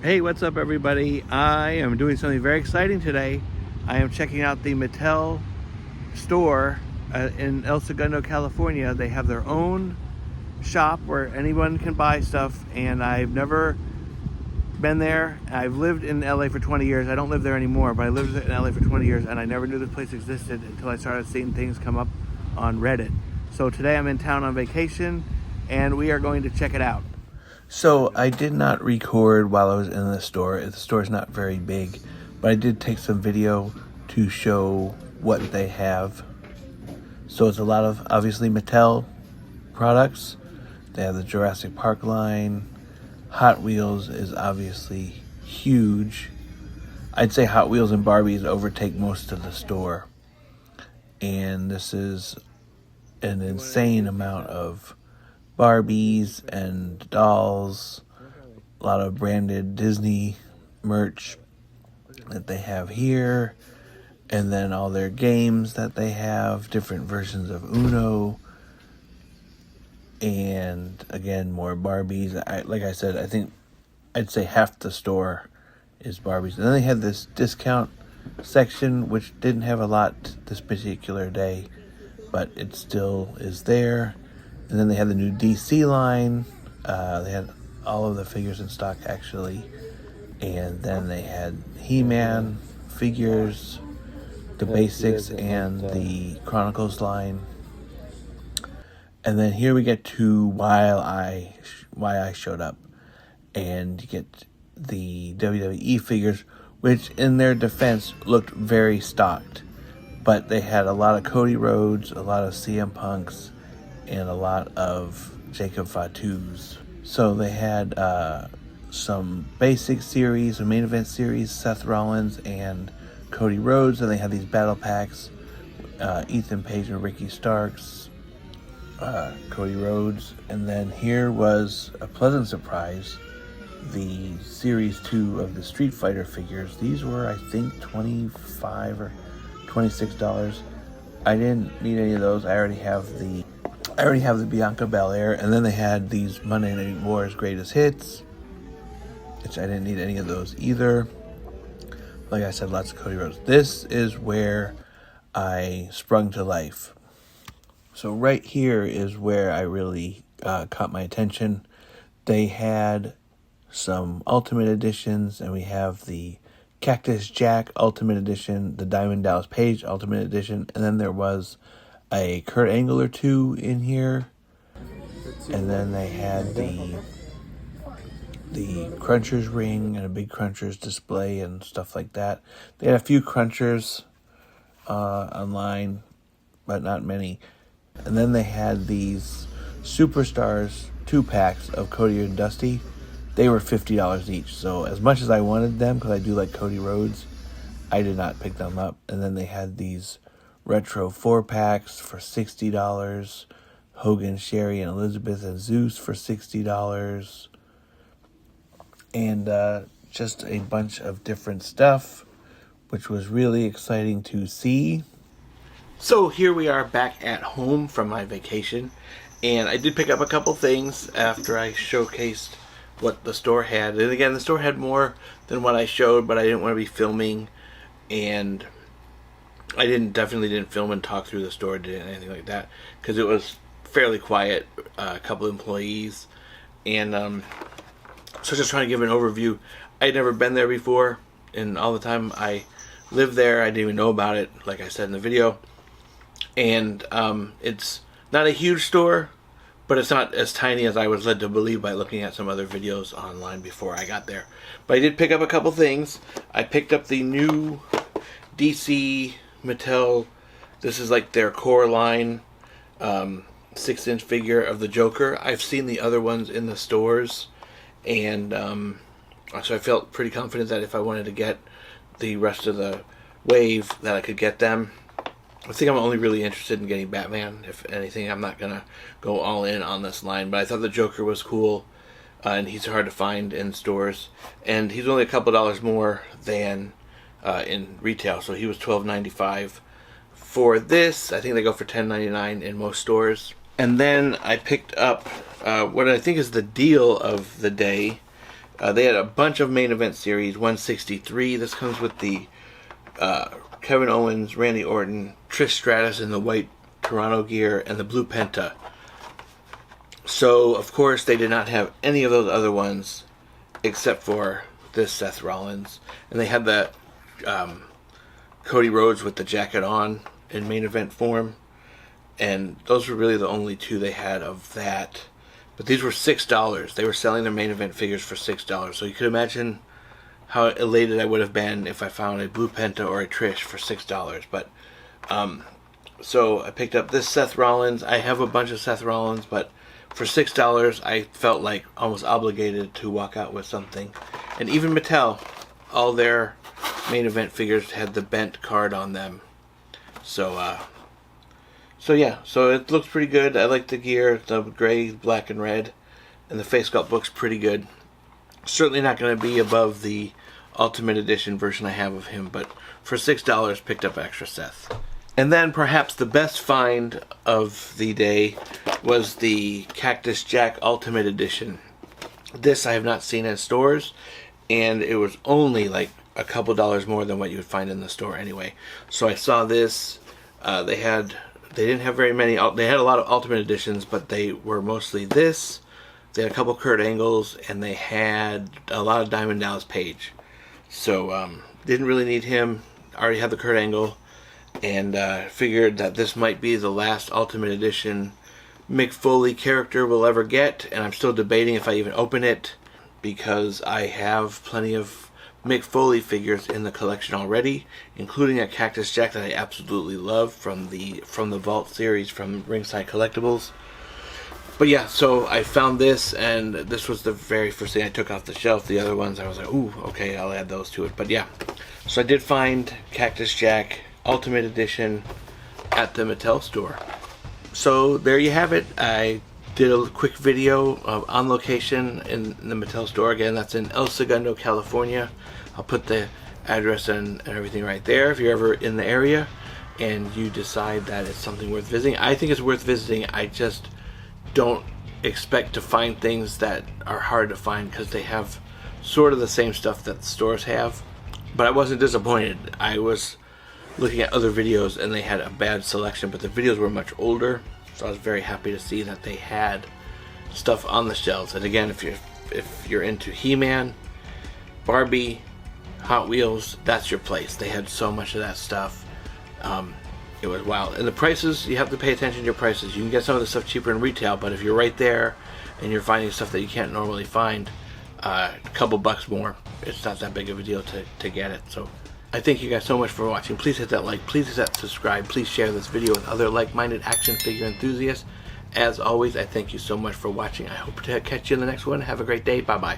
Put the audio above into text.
Hey, what's up everybody? I am doing something very exciting today. I am checking out the Mattel store in El Segundo, California. They have their own shop where anyone can buy stuff, and I've never been there. I've lived in LA for 20 years. I don't live there anymore, but I lived in LA for 20 years and I never knew this place existed until I started seeing things come up on Reddit. So today I'm in town on vacation and we are going to check it out. So I did not record while I was in the store. The store is not very big, but I did take some video to show what they have. So it's a lot of obviously Mattel products. They have the Jurassic Park line. Hot Wheels is obviously huge. I'd say Hot Wheels and Barbies overtake most of the store. And this is an insane amount of Barbies and dolls, a lot of branded Disney merch that they have here, and then all their games that they have, different versions of Uno, and again, more Barbies. Like I said, I think I'd say half the store is Barbies. And then they had this discount section, which didn't have a lot this particular day, but it still is there. And then they had the new DC line. They had all of the figures in stock, actually. And then they had He-Man figures, the basics, and the Chronicles line. And then here we get to why I showed up. And you get the WWE figures, which in their defense looked very stocked. But they had a lot of Cody Rhodes, a lot of CM Punks, and a lot of Jacob Fatu's. So they had some basic series, a main event series, Seth Rollins and Cody Rhodes, and they had these battle packs, Ethan Page and Ricky Starks, Cody Rhodes, and then here was a pleasant surprise, the Series 2 of the Street Fighter figures. These were, I think, $25 or $26. I didn't need any of those. I already have the Bianca Belair, and then they had these Monday Night Wars Greatest Hits, which I didn't need any of those either. Like I said, lots of Cody Rhodes. This is where I sprung to life. So right here is where I really caught my attention. They had some Ultimate Editions, and we have the Cactus Jack Ultimate Edition, the Diamond Dallas Page Ultimate Edition, and then there was a Kurt Angle or two in here. And then they had the Crunchers ring and a big Crunchers display and stuff like that. They had a few Crunchers online, but not many. And then they had these Superstars 2-packs of Cody and Dusty. They were $50 each. So as much as I wanted them, because I do like Cody Rhodes, I did not pick them up. And then they had these Retro 4-packs for $60. Hogan, Sherry, and Elizabeth and Zeus for $60. And just a bunch of different stuff, which was really exciting to see. So here we are back at home from my vacation. And I did pick up a couple things after I showcased what the store had. And again, the store had more than what I showed, but I didn't want to be filming, and I definitely didn't film and talk through the store, did anything like that, because it was fairly quiet, a couple employees, and so just trying to give an overview. I'd never been there before, and all the time I lived there, I didn't even know about it, like I said in the video. And it's not a huge store, but it's not as tiny as I was led to believe by looking at some other videos online before I got there. But I did pick up a couple things. I picked up the new DC Mattel, this is like their core line, 6-inch figure of the Joker. I've seen the other ones in the stores, and so I felt pretty confident that if I wanted to get the rest of the wave, that I could get them. I think I'm only really interested in getting Batman. If anything, I'm not going to go all in on this line. But I thought the Joker was cool, and he's hard to find in stores. And he's only a couple dollars more than in retail. So he was $12.95. For this, I think they go for $10.99 in most stores. And then I picked up what I think is the deal of the day. They had a bunch of main event series, 163. This comes with the Kevin Owens, Randy Orton, Trish Stratus in the white Toronto gear, and the blue Penta. So, of course, they did not have any of those other ones except for this Seth Rollins. And they had the Cody Rhodes with the jacket on in main event form. And those were really the only two they had of that. But these were $6. They were selling their main event figures for $6. So you could imagine how elated I would have been if I found a blue Penta or a Trish for $6. But, so I picked up this Seth Rollins. I have a bunch of Seth Rollins, but for $6, I felt like almost obligated to walk out with something. And even Mattel, all their main event figures had the bent card on them. So yeah, so it looks pretty good. I like the gear, the gray, black, and red. And the face sculpt looks pretty good. Certainly not going to be above the Ultimate Edition version I have of him, but for $6, picked up extra Seth. And then perhaps the best find of the day was the Cactus Jack Ultimate Edition. This I have not seen in stores, and it was only like a couple dollars more than what you would find in the store anyway. So I saw this. They didn't have very many. They had a lot of Ultimate Editions, but they were mostly this. They had a couple Kurt Angles, and they had a lot of Diamond Dallas Page. So didn't really need him. Already had the Kurt Angle. And figured that this might be the last Ultimate Edition Mick Foley character we'll ever get, and I'm still debating if I even open it, because I have plenty of Mick Foley figures in the collection already, including a Cactus Jack that I absolutely love from the Vault series from Ringside Collectibles. But yeah, so I found this, and this was the very first thing I took off the shelf. The other ones I was like, ooh, okay, I'll add those to it. But yeah, so I did find Cactus Jack Ultimate Edition at the Mattel store. So there you have it. I did a quick video of on location in the Mattel store. Again, that's in El Segundo, California. I'll put the address and everything right there if you're ever in the area and you decide that it's something worth visiting. I think it's worth visiting. I just don't expect to find things that are hard to find, because they have sort of the same stuff that the stores have. But I wasn't disappointed. I was looking at other videos and they had a bad selection, but the videos were much older, so I was very happy to see that they had stuff on the shelves. And again, if you're into He-Man, Barbie, Hot Wheels, that's your place. They had so much of that stuff. It was wild. And the prices, you have to pay attention to your prices. You can get some of the stuff cheaper in retail, but if you're right there and you're finding stuff that you can't normally find, a couple bucks more, it's not that big of a deal to get it. So I thank you guys so much for watching. Please hit that like, please hit that subscribe, please share this video with other like-minded action figure enthusiasts. As always, I thank you so much for watching. I hope to catch you in the next one. Have a great day. Bye-bye.